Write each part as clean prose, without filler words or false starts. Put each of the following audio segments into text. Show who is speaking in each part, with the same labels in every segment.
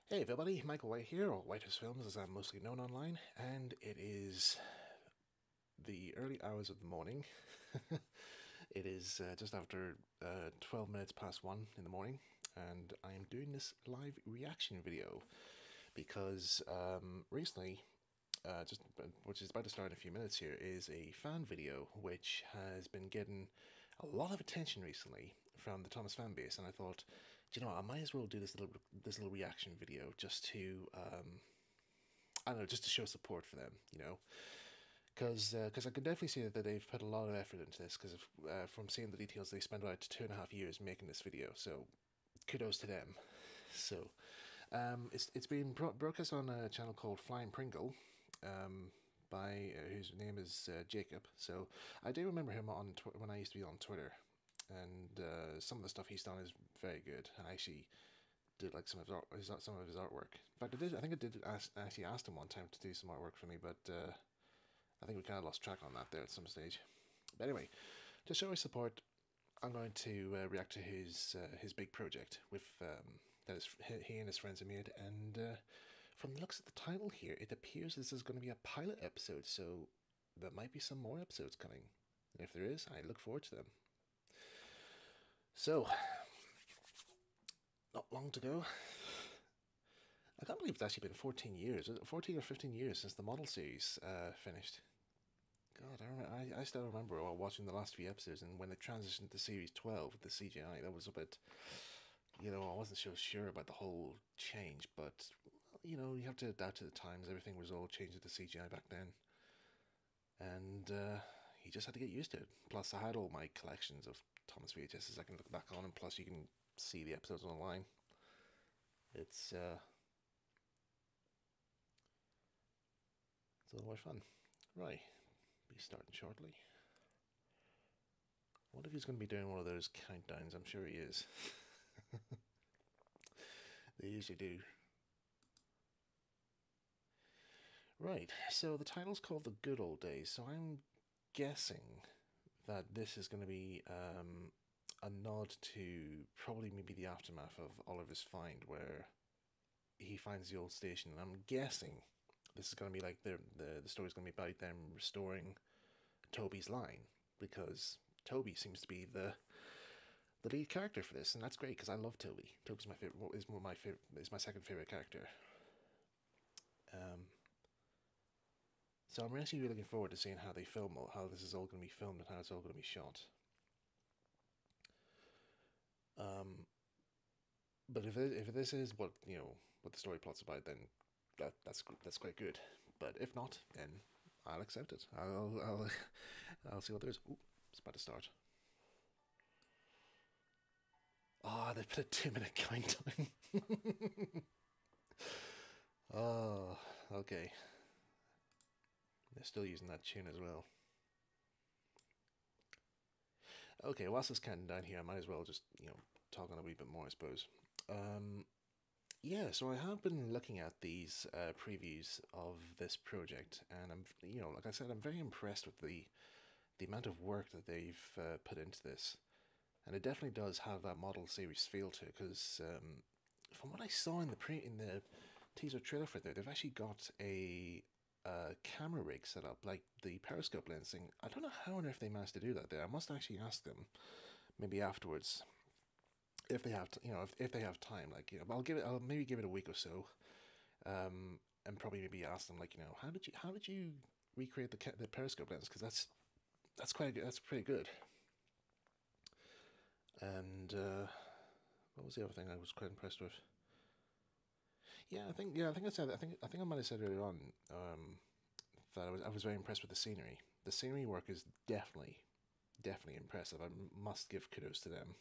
Speaker 1: Hey everybody, Michael White here, or Whitehouse Films as I'm mostly known online, and it is the early hours of the morning. It is just after 12 minutes past 1 in the morning, and I am doing this live reaction video because recently, just which is about to start in a few minutes here, is a fan video which has been getting a lot of attention recently from the Thomas fan base, and I thought, do you know what, I might as well do this little reaction video just to I don't know, just to show support for them, because I can definitely see that they've put a lot of effort into this. Because from seeing the details, they spent about 2.5 years making this video, so kudos to them. So it's been broadcast on a channel called FlyingPringle, by whose name is Jacob. So I do remember him on when I used to be on Twitter, and some of the stuff he's done is very good. And I actually did like some of his artwork. In fact, I think I did actually asked him one time to do some artwork for me, but I think we kind of lost track on that there at some stage. But anyway, to show his support, I'm going to react to his big project with that is he and his friends have made, and from the looks of the title here, it appears this is going to be a pilot episode, so there might be some more episodes coming. And if there is, I look forward to them. So, not long to go. I can't believe it's actually been 14 years, 14 or 15 years since the model series finished. God, I still remember watching the last few episodes, and when they transitioned to Series 12 with the CGI, that was a bit, I wasn't so sure about the whole change, but, you have to adapt to the times. Everything was all changed to CGI back then, and you just had to get used to it. Plus, I had all my collections of Thomas VHSs I can look back on, and plus you can see the episodes online. It's a lot of fun. Right, be starting shortly. What if he's going to be doing one of those countdowns? I'm sure he is. They usually do. Right, so the title's called The Good Old Days, so I'm guessing that this is going to be a nod to probably maybe the aftermath of Oliver's find, where he finds the old station, and I'm guessing this is going to be like the story's going to be about them restoring Toby's line, because Toby seems to be the lead character for this, and that's great because I love Toby. Toby's my favorite. Is one of my favorite. Is my second favorite character. Um, so I'm actually really looking forward to seeing how they film or how this is all going to be filmed and how it's all going to be shot. But if this is what the story plot's about, then that's quite good. But if not, then I'll accept it. I'll see what there is. Ooh, it's about to start. Ah, oh, they put a 2-minute countdown. Oh, okay. They're still using that tune as well. Okay, whilst it's counting down here, I might as well just, talk on a wee bit more, I suppose. Yeah, so I have been looking at these previews of this project, and like I said, I'm very impressed with the amount of work that they've put into this. And it definitely does have that model series feel to it, because from what I saw in the teaser trailer for it, they've actually got a camera rig set up, like the periscope lensing. I don't know how on earth they managed to do that there. I must actually ask them, maybe afterwards, if they have, if they have time. Like, I'll maybe give it a week or so, and probably maybe ask them, like, how did you recreate the periscope lens? Because that's quite good. That's pretty good. And what was the other thing I was quite impressed with? I think I said I think I might have said earlier on that I was very impressed with the scenery. The scenery work is definitely impressive. I must give kudos to them.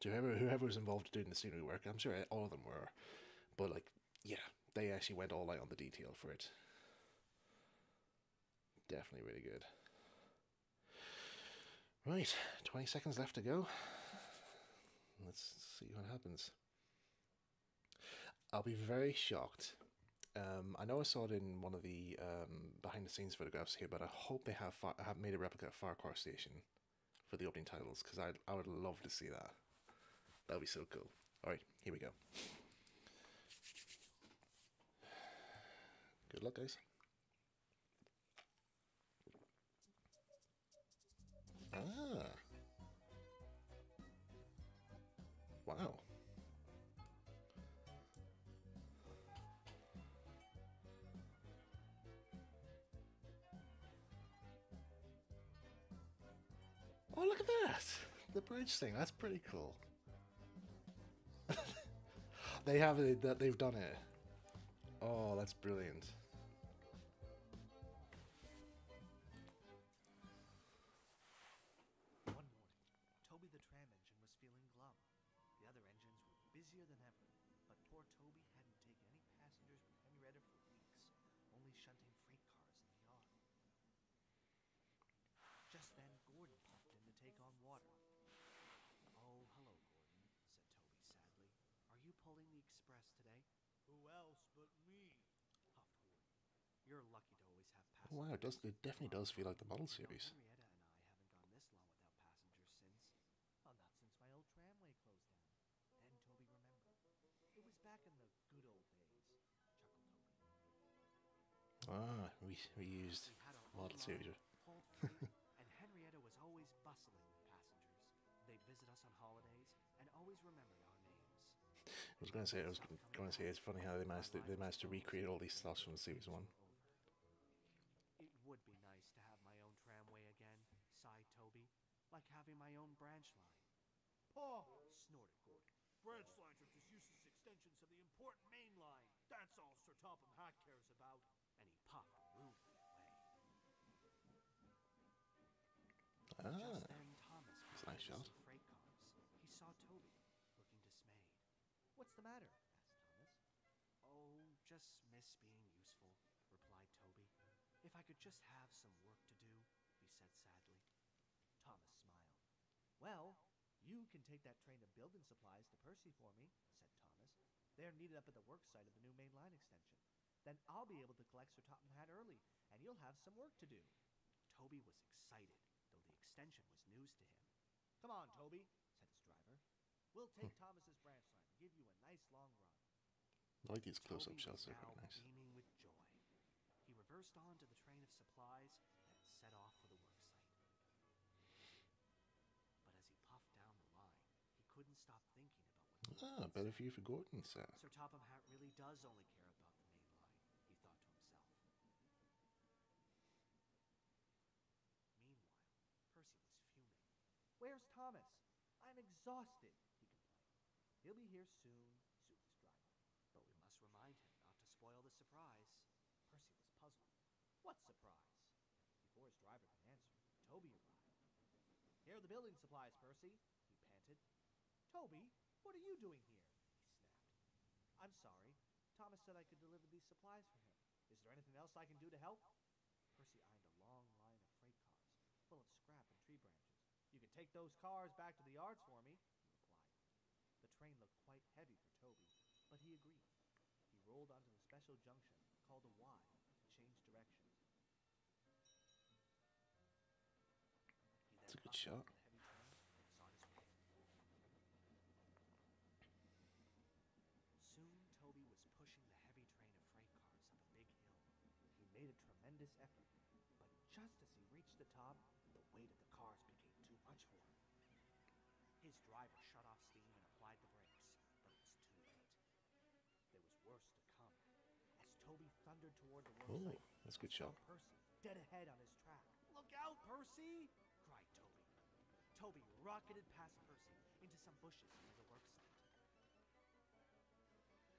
Speaker 1: To whoever was involved in doing the scenery work, I'm sure all of them were, but like, yeah, they actually went all out on the detail for it. Definitely really good. Right, 20 seconds left to go. Let's see what happens. I'll be very shocked. I know I saw it in one of the behind the scenes photographs here, but I hope they have made a replica of Farquhar Station for the opening titles, because I would love to see that. That would be so cool. Alright, here we go. Good luck, guys. Ah. Wow. Oh, look at that! The bridge thing. That's pretty cool. They have it. That they've done it. Oh, that's brilliant.
Speaker 2: One morning, Toby the tram engine was feeling glum. The other engines were busier than ever, but poor Toby hadn't taken any passengers with Henrietta for weeks, only shunting freight cars in the yard. Just then, Gordon popped in to take on water. "Oh, hello, Gordon," said Toby sadly. "Are you pulling the express today?"
Speaker 3: "Who else but me?"
Speaker 2: Puffed Gordon. "You're lucky to always have
Speaker 1: Oh, wow,
Speaker 2: passengers."
Speaker 1: it definitely does feel like the model
Speaker 2: You know,
Speaker 1: series.
Speaker 2: Henrietta and I haven't gone this long without passengers since. Well, not since my old tramway closed down. Then Toby remembered. It was back in the good old days, chuckled Toby.
Speaker 1: Ah, we used
Speaker 2: We had our own
Speaker 1: model series.
Speaker 2: line, hauled freight, and Henrietta was always bustling with passengers. They'd visit us on holidays and always remembered our names.
Speaker 1: I was going to say it's funny how they managed to recreate all these stuff from series one.
Speaker 2: It would be nice to have my own tramway again, sighed Toby, like having my own branch line.
Speaker 3: "Paw!"
Speaker 2: Snorted Gordon.
Speaker 3: "Branch lines are just useless extensions of the important main line. That's all Sir Topham Hatt cares about."
Speaker 2: And he puffed rudely away.
Speaker 1: Ah,
Speaker 2: Just then Thomas
Speaker 1: that's a
Speaker 2: pulled
Speaker 1: nice
Speaker 2: into
Speaker 1: shot.
Speaker 2: some freight cars. He saw Toby, looking dismayed. "What's the matter?" asked Thomas. "Oh, just miss being useful," replied Toby. "If I could just have some work to do," he said sadly. Thomas smiled. "Well, you can take that train of building supplies to Percy for me," said Thomas. "They're needed up at the work site of the new main line extension. Then I'll be able to collect Sir Topham Hatt early, and you'll have some work to do." Toby was excited, though the extension was news to him. "Come on, Toby," said his driver. "We'll take Thomas's branch line and give you a nice long run."
Speaker 1: I like these close-up
Speaker 2: Toby
Speaker 1: shots.
Speaker 2: was
Speaker 1: They're
Speaker 2: now
Speaker 1: pretty nice.
Speaker 2: beaming with joy. He reversed onto the train of supplies and set off for the work site. But as he puffed down the line, he couldn't stop thinking about what Gordon
Speaker 1: Ah,
Speaker 2: had
Speaker 1: better
Speaker 2: said.
Speaker 1: view for Gordon, sir.
Speaker 2: Sir Topham Hatt really does only care about the main line, he thought to himself. Meanwhile, Percy was fuming. "Where's Thomas? I'm exhausted," he complained. "He'll be here soon," soothed his driver. "But we must remind him not to spoil the surprise." Percy was puzzled. "What surprise?" Before his driver could answer, Toby arrived. "Here are the building supplies, Percy," he panted. "Toby, what are you doing here?" he snapped. "I'm sorry. Thomas said I could deliver these supplies for him. Is there anything else I can do to help?" Percy eyed a long line of freight cars, full of scrap and tree branches. "You can take those cars back to the yards for me," he replied. The train looked quite heavy for Toby, but he agreed. He rolled onto the special junction, called a Y, to change directions. He then
Speaker 1: It's a good
Speaker 2: buckled
Speaker 1: shot.
Speaker 2: into the heavy train and was on his way. Soon Toby was pushing the heavy train of freight cars up a big hill. He made a tremendous effort, but just as he reached the top, the weight of the cars became too much for him. His driver shut off steam and applied the brakes, but it was too late. There was worse to come. As Toby thundered toward the work
Speaker 1: Oh,
Speaker 2: site,
Speaker 1: that's a good
Speaker 2: he saw
Speaker 1: shot.
Speaker 2: Percy dead ahead on his track. "Look out, Percy!" cried Toby. Toby rocketed past Percy into some bushes near the work site.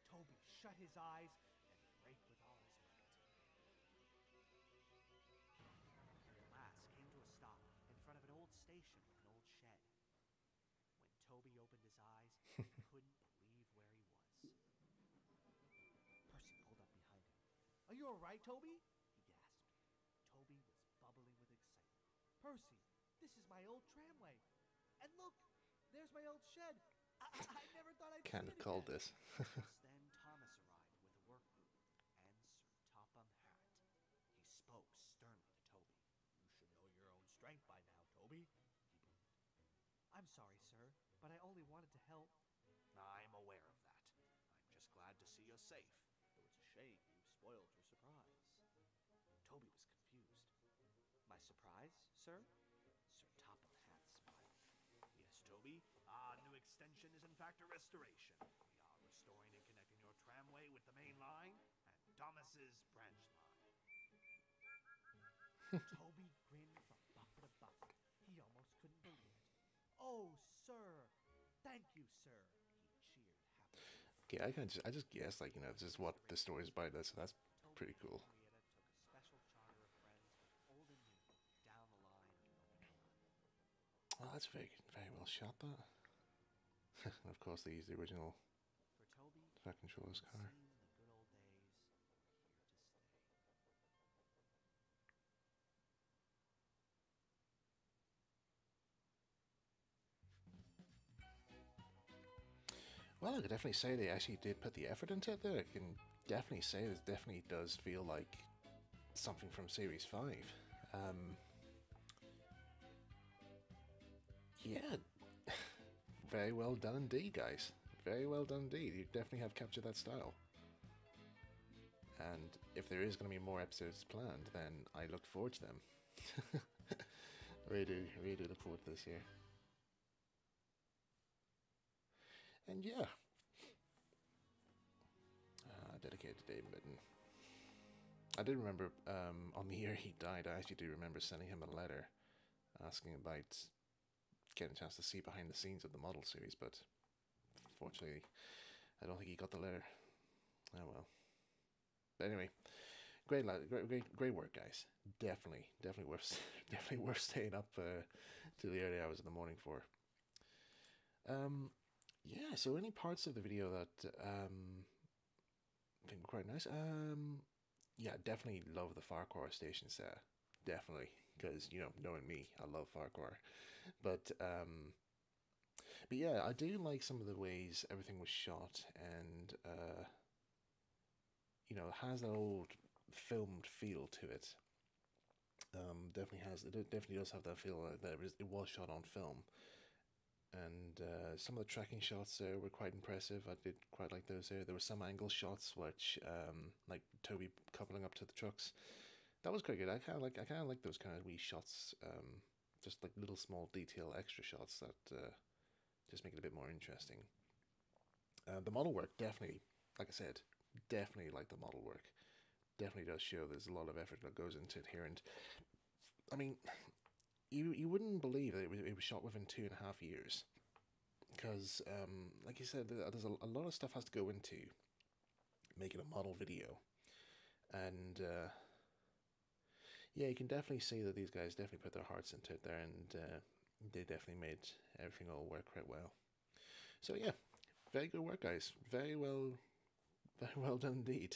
Speaker 2: Toby shut his eyes and braked with all his might. He at last came to a stop in front of an old station with an old shed. When Toby opened his eyes, he couldn't believe where he was. Percy pulled up behind him. "Are you all right, Toby?" he gasped. Toby was bubbling with excitement. "Percy, this is my old tramway. And look, there's my old shed. I never thought I'd
Speaker 1: Kind
Speaker 2: see
Speaker 1: of
Speaker 2: it
Speaker 1: called
Speaker 2: again."
Speaker 1: this.
Speaker 2: Just then Thomas arrived with a work boot and Sir Topham Hatt. He spoke sternly to Toby.
Speaker 3: "You should know your own strength by now, Toby,"
Speaker 2: he boomed. "I'm sorry, sir, but I only wanted to help."
Speaker 3: "I'm aware of that. I'm just glad to see you safe, though it's a shame you've spoiled your surprise."
Speaker 2: surprise, sir? Sir Top of the Hat smiled.
Speaker 3: Yes, Toby. Our new extension is in fact a restoration. We are restoring and connecting your tramway with the main line and Thomas's branch line.
Speaker 2: Toby grinned from buffer to buffer. He almost couldn't believe it. Oh, sir! Thank you, sir! He cheered happily.
Speaker 1: Okay, I just guessed, like, you know, this is what the story is about, so that's pretty cool.
Speaker 2: Toby and Henrietta took a special charter of friends with old and new down the line of the main line.
Speaker 1: Oh, that's very well shot, that. And of course, they used the original
Speaker 2: For Toby,
Speaker 1: track controller's
Speaker 2: it
Speaker 1: car.
Speaker 2: seemed the good old days were here to stay.
Speaker 1: Well, I could definitely say they actually did put the effort into it there. I can definitely say this definitely does feel like something from Series 5. Yeah, very well done indeed, guys. Very well done indeed. You definitely have captured that style. And if there is going to be more episodes planned, then I look forward to them. really do look forward to this year. And yeah, dedicated to David Mitten. I did remember on the year he died, I actually do remember sending him a letter asking about getting a chance to see behind the scenes of the model series, but unfortunately, I don't think he got the letter. Oh well. But anyway, great work, guys. Definitely worth staying up to the early hours of the morning for. Yeah. So any parts of the video that I think were quite nice. Yeah, definitely love the Farquhar station set. Definitely, because you know, knowing me, I love Farquhar. But yeah, I do like some of the ways everything was shot, and you know, it has that old filmed feel to it. Definitely has. It definitely does have that feel that it was shot on film. And some of the tracking shots there were quite impressive. I did quite like those there. There were some angle shots which, like Toby coupling up to the trucks. That was quite good. I kind of like those kind of wee shots. Just like little small detail extra shots that just make it a bit more interesting. The model work definitely, like I said, definitely like the model work. Definitely does show there's a lot of effort that goes into it here. And I mean, you wouldn't believe that it was shot within 2.5 years, because like you said, there's a lot of stuff has to go into making a model video, and yeah, you can definitely see that these guys definitely put their hearts into it there, and they definitely made everything all work quite well. So yeah, very good work, guys. Very well done indeed.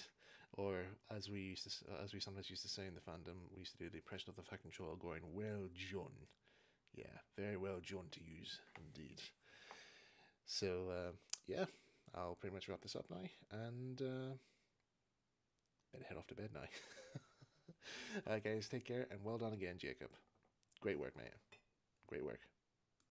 Speaker 1: Or as we sometimes used to say in the fandom, we used to do the impression of the Fat Control going, "Well done." Yeah, very well done to use indeed. So yeah, I'll pretty much wrap this up now, and better head off to bed now. Alright, guys, take care, and well done again, Jacob. Great work, man. Great work.